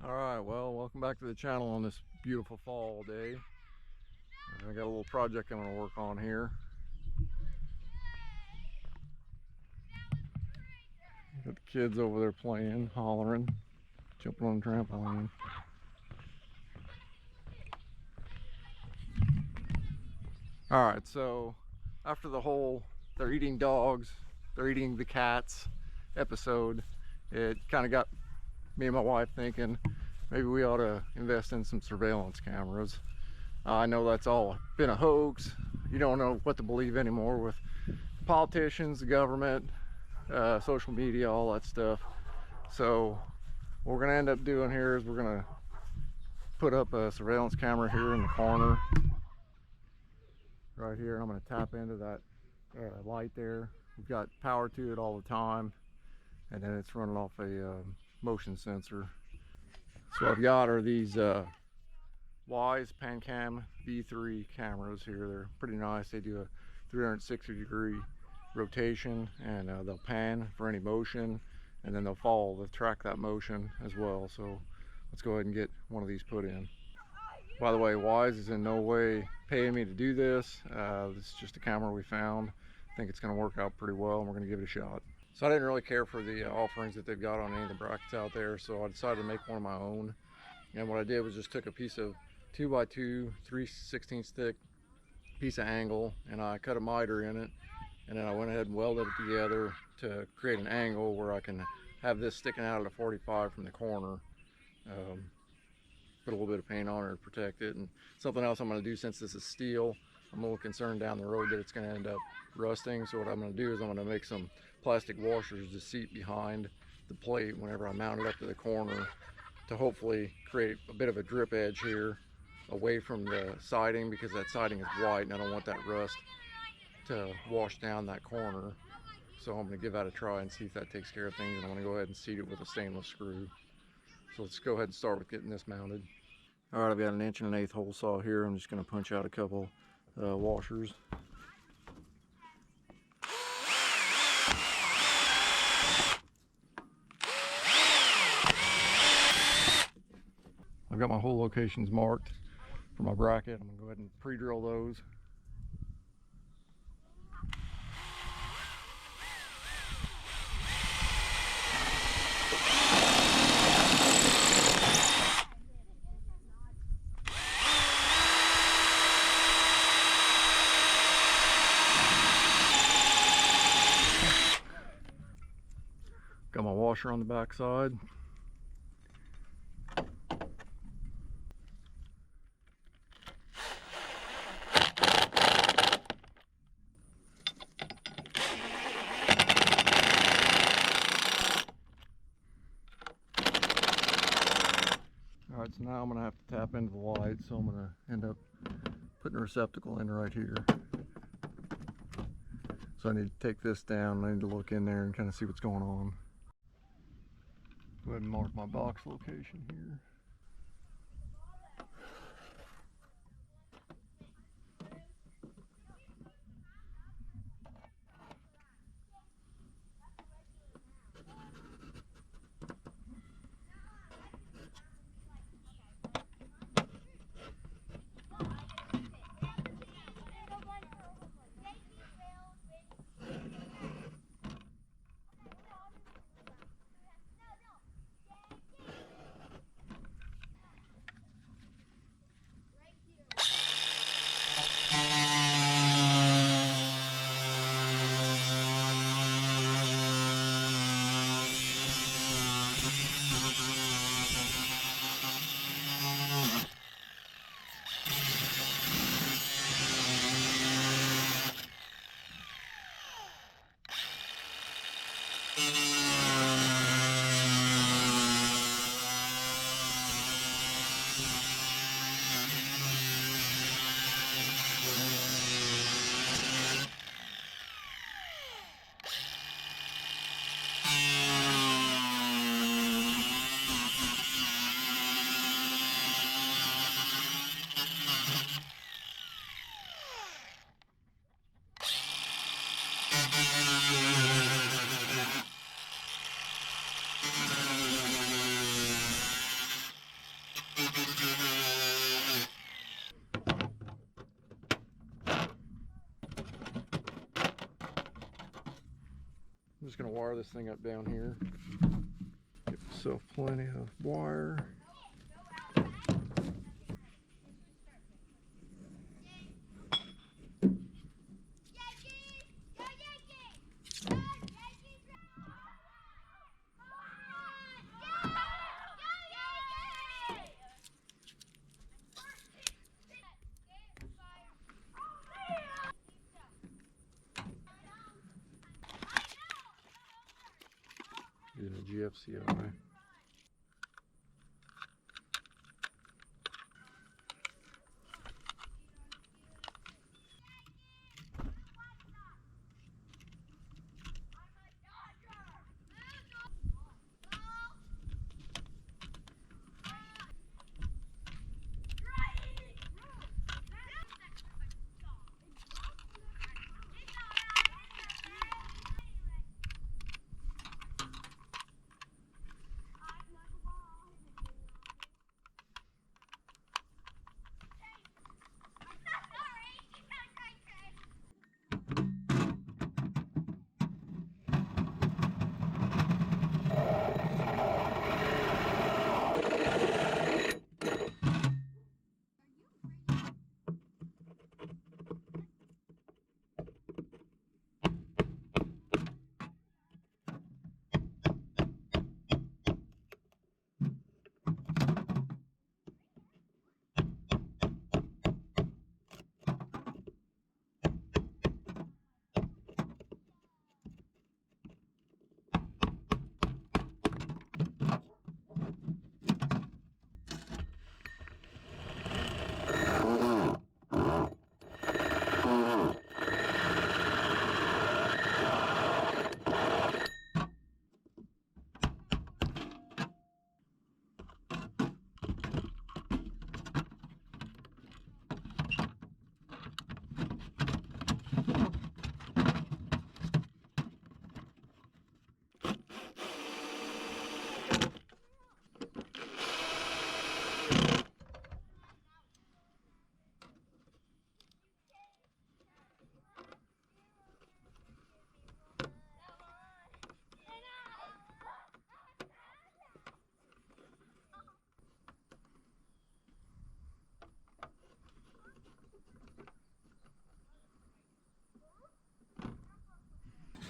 Alright, well, welcome back to the channel on this beautiful fall day. I got a little project I'm going to work on here. Got the kids over there playing, hollering, jumping on the trampoline. Alright, so after the whole they're eating dogs, they're eating the cats episode, it kind of got me and my wife thinking maybe we ought to invest in some surveillance cameras. I know that's all been a hoax. You don't know what to believe anymore with politicians, the government, social media, all that stuff. So what we're going to end up doing here is we're going to put up a surveillance camera here in the corner right here. I'm going to tap into that light there. We've got power to it all the time, and then it's running off a motion sensor. So I've got are these WYZE PanCam V3 cameras here. They're pretty nice. They do a 360-degree rotation, and they'll pan for any motion, and then they'll follow, they'll track that motion as well. So let's go ahead and get one of these put in. By the way, WYZE is in no way paying me to do this. This is just a camera we found. I think it's going to work out pretty well, and we're going to give it a shot. So I didn't really care for the offerings that they've got on any of the brackets out there, so I decided to make one of my own. And what I did was just took a piece of 2x2 3/16 thick piece of angle, and I cut a miter in it, and then I went ahead and welded it together to create an angle where I can have this sticking out at a 45 from the corner. Put a little bit of paint on it to protect it. And something else I'm going to do, since this is steel, I'm a little concerned down the road that it's going to end up rusting. So what I'm going to do is I'm going to make some plastic washers to seat behind the plate whenever I mount it up to the corner, to hopefully create a bit of a drip edge here away from the siding, because that siding is white and I don't want that rust to wash down that corner. So I'm going to give that a try and see if that takes care of things, and I'm going to go ahead and seat it with a stainless screw. So let's go ahead and start with getting this mounted. Alright, I've got an 1 1/8" hole saw here. I'm just going to punch out a couple washers. I've got my hole locations marked for my bracket. I'm going to go ahead and pre-drill those. Got my washer on the back side. Alright, so now I'm going to have to tap into the light, so I'm going to end up putting a receptacle in right here. So I need to take this down. I need to look in there and kind of see what's going on. Go ahead and mark my box location here. this thing up down here. Get yourself plenty of wire. Using a GFCI.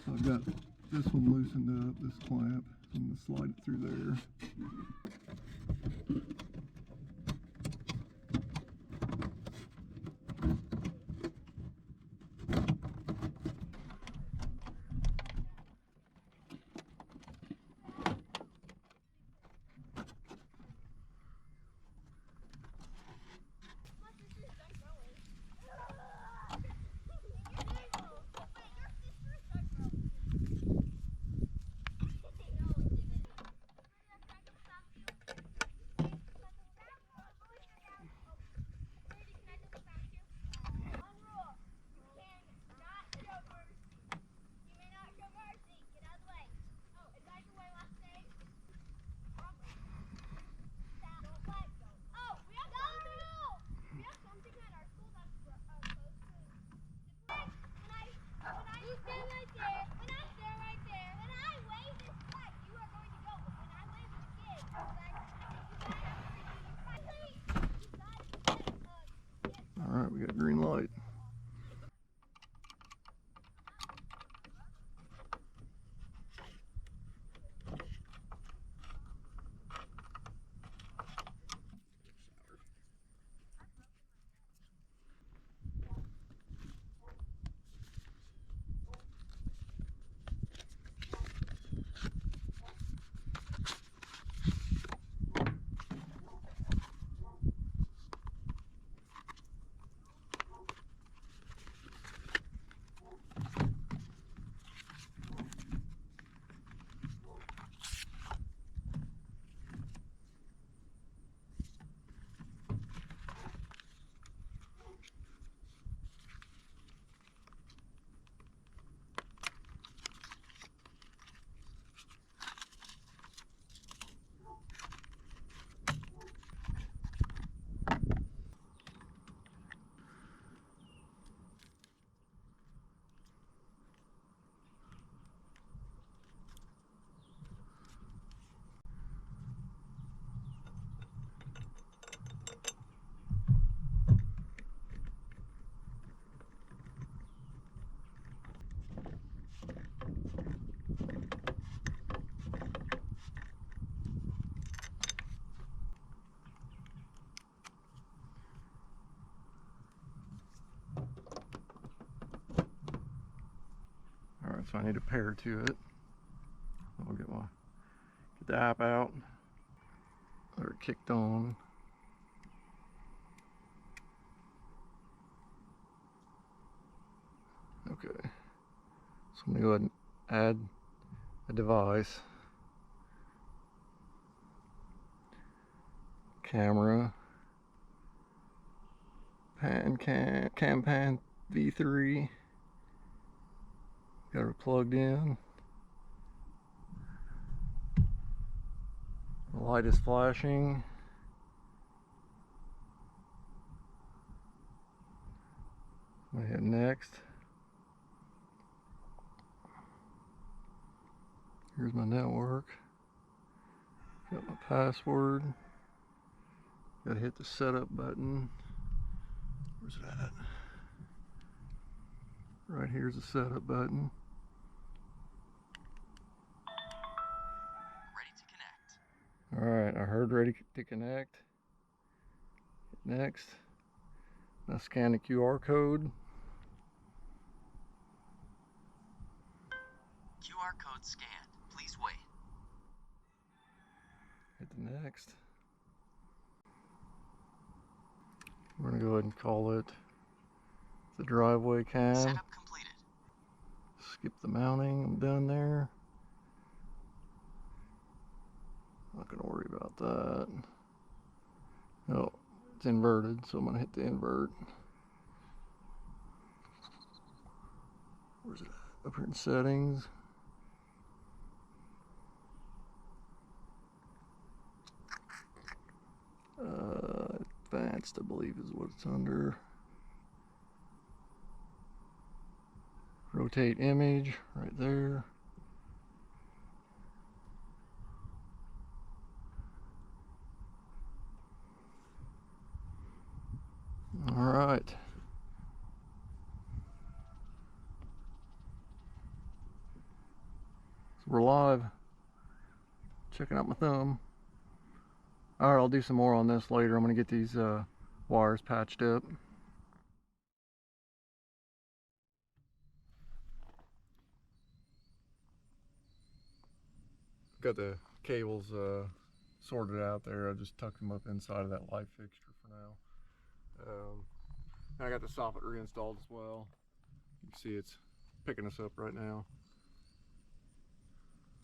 I've got this one loosened up, this clamp, so I'm going to slide it through there. so I need to pair to it. I'll get the app out. Or it kicked on. Okay, so I'm gonna go ahead and add a device. Camera. Pan V3. Got it plugged in. The light is flashing. I'm gonna hit next. Here's my network. Got my password. Gotta hit the setup button. Where's it at? Right here's the setup button. Ready to connect. Alright, I heard ready to connect. Hit next. Now scan the QR code. QR code scanned. Please wait. Hit the next. We're gonna go ahead and call it the driveway cam. Setup completed. Skip the mounting, I'm done there. Not gonna worry about that. Oh, it's inverted, so I'm gonna hit the invert. Where's it at? Up here in settings. Advanced, I believe, is what it's under. Rotate image, right there. All right. So we're live. Checking out my thumb. All right, I'll do some more on this later. I'm gonna get these wires patched up. Got the cables sorted out there. I just tucked them up inside of that light fixture for now. I got the soffit reinstalled as well. You can see it's picking us up right now.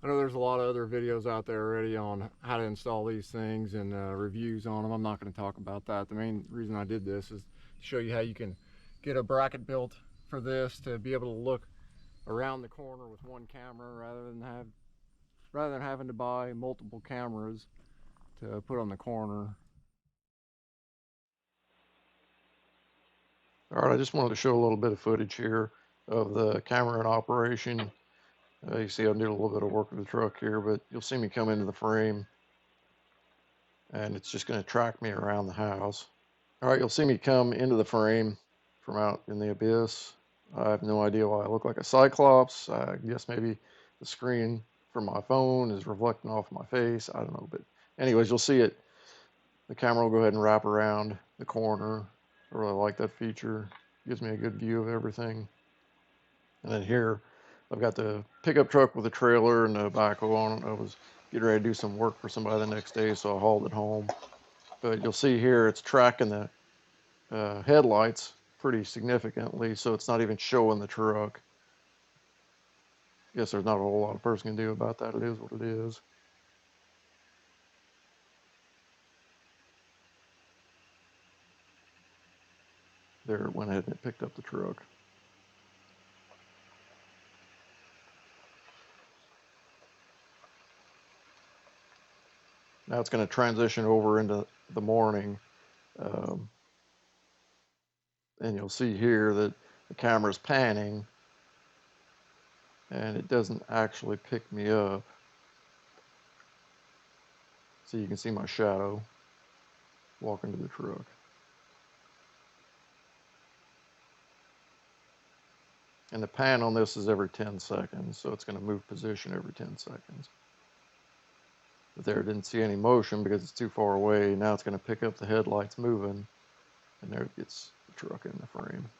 I know there's a lot of other videos out there already on how to install these things and reviews on them. I'm not going to talk about that. The main reason I did this is to show you how you can get a bracket built for this to be able to look around the corner with one camera rather than having to buy multiple cameras to put on the corner. All right, I just wanted to show a little bit of footage here of the camera in operation. You see I'm doing a little bit of work with the truck here, but you'll see me come into the frame and it's just going to track me around the house. All right, you'll see me come into the frame from out in the abyss. I have no idea why I look like a cyclops. I guess maybe the screen from my phone is reflecting off my face. I don't know, but anyways, you'll see it. The camera will go ahead and wrap around the corner. I really like that feature. Gives me a good view of everything. And then here, I've got the pickup truck with a trailer and a backhoe on it. I was getting ready to do some work for somebody the next day, so I hauled it home. But you'll see here, it's tracking the headlights pretty significantly, so it's not even showing the truck. Guess there's not a whole lot a person can do about that. It is what it is. There, it went ahead and it picked up the truck. Now it's going to transition over into the morning. And you'll see here that the camera's panning and it doesn't actually pick me up. So you can see my shadow walking to the truck. And the pan on this is every 10 seconds, so it's going to move position every 10 seconds. But there, it didn't see any motion because it's too far away. Now it's going to pick up the headlights moving, and there it gets the truck in the frame.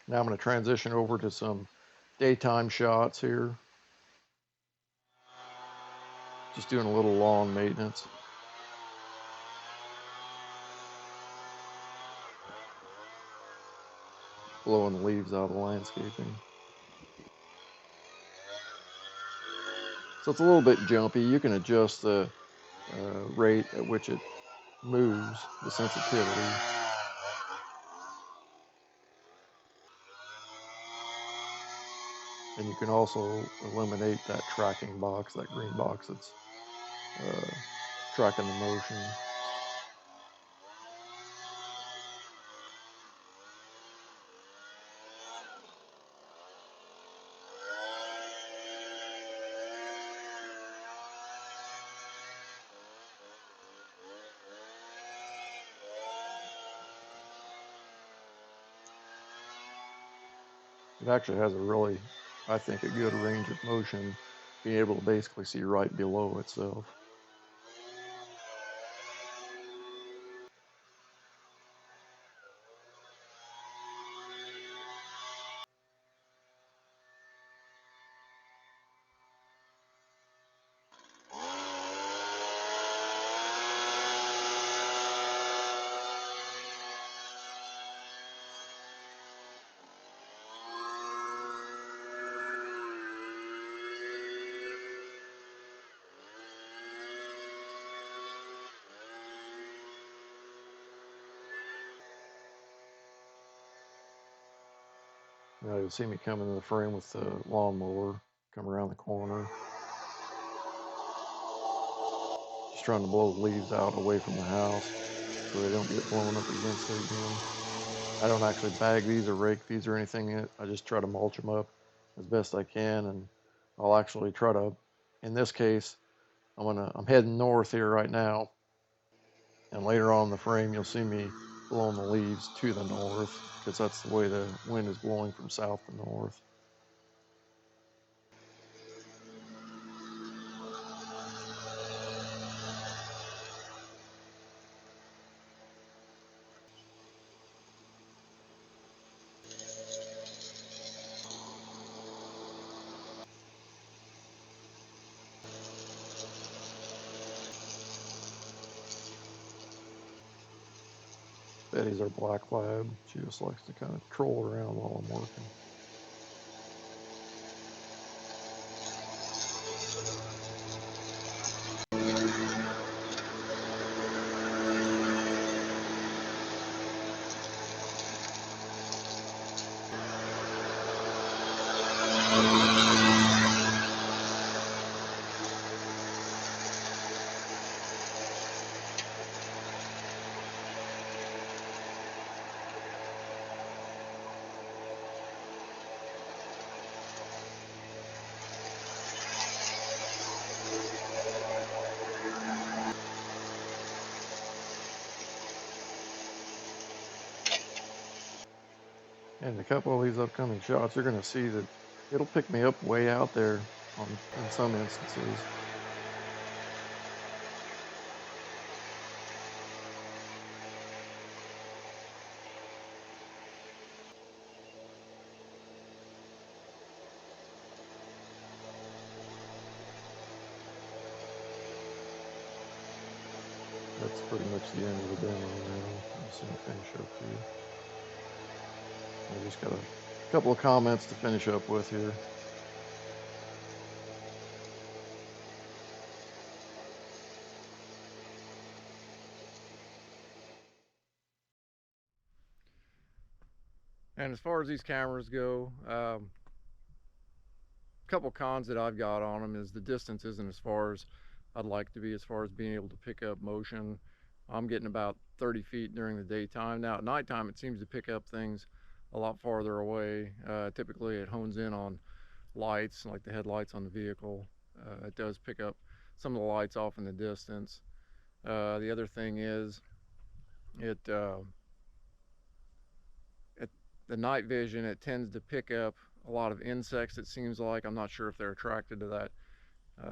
Now I'm going to transition over to some daytime shots here. Just doing a little lawn maintenance. Blowing the leaves out of the landscaping. So it's a little bit jumpy. You can adjust the rate at which it moves, the sensitivity. And you can also eliminate that tracking box, that green box that's tracking the motion. It actually has a really, I think, a good range of motion, being able to basically see right below itself. Now you'll see me come into the frame with the lawnmower, come around the corner. Just trying to blow the leaves out away from the house so they don't get blown up against it again. I don't actually bag these or rake these or anything. I just try to mulch them up as best I can, and I'll actually try to, in this case, I'm heading north here right now, and later on in the frame you'll see me blowing the leaves to the north because that's the way the wind is blowing, from south to north. Betty's our black lab. She just likes to kind of troll around while I'm working. And a couple of these upcoming shots, you're going to see that it'll pick me up way out there in some instances. That's pretty much the end of the demo now. I'm just going to finish up here. I just got a couple of comments to finish up with here. And as far as these cameras go, a couple cons that I've got on them is the distance isn't as far as I'd like to be as far as being able to pick up motion. I'm getting about 30 feet during the daytime. Now at nighttime it seems to pick up things a lot farther away. Typically it hones in on lights, like the headlights on the vehicle. It does pick up some of the lights off in the distance. The other thing is the night vision, it tends to pick up a lot of insects, it seems like. I'm not sure if they're attracted to that,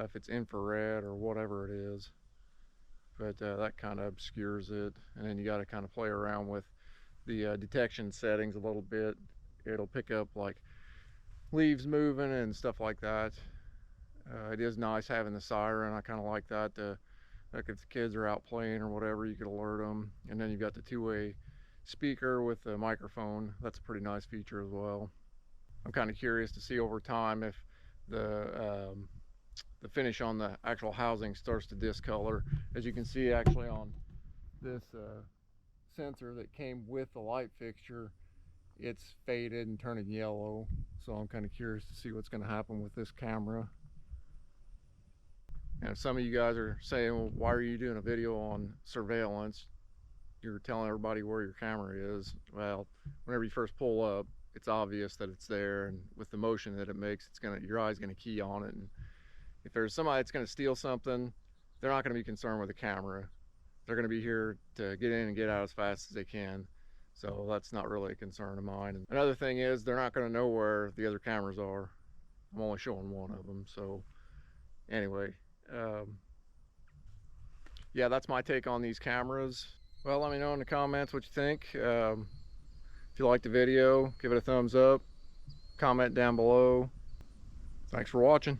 if it's infrared or whatever it is, but that kind of obscures it. And then you got to kind of play around with the detection settings a little bit. it'll pick up like leaves moving and stuff like that. It is nice having the siren. I kind of like that. Like if the kids are out playing or whatever, you could alert them. And then you've got the two-way speaker with the microphone. That's a pretty nice feature as well. I'm kind of curious to see over time if the finish on the actual housing starts to discolor. As you can see actually on this sensor that came with the light fixture, it's faded and turning yellow. So I'm kind of curious to see what's going to happen with this camera. And if some of you guys are saying, well, why are you doing a video on surveillance? You're telling everybody where your camera is. Well, whenever you first pull up, it's obvious that it's there, and with the motion that it makes, your eye's gonna key on it. And if there's somebody that's gonna steal something, they're not gonna be concerned with the camera. They're gonna be here to get in and get out as fast as they can. So that's not really a concern of mine. And another thing is, they're not gonna know where the other cameras are. I'm only showing one of them. So anyway, yeah, that's my take on these cameras. Well, let me know in the comments what you think. If you liked the video, give it a thumbs up, comment down below. Thanks for watching.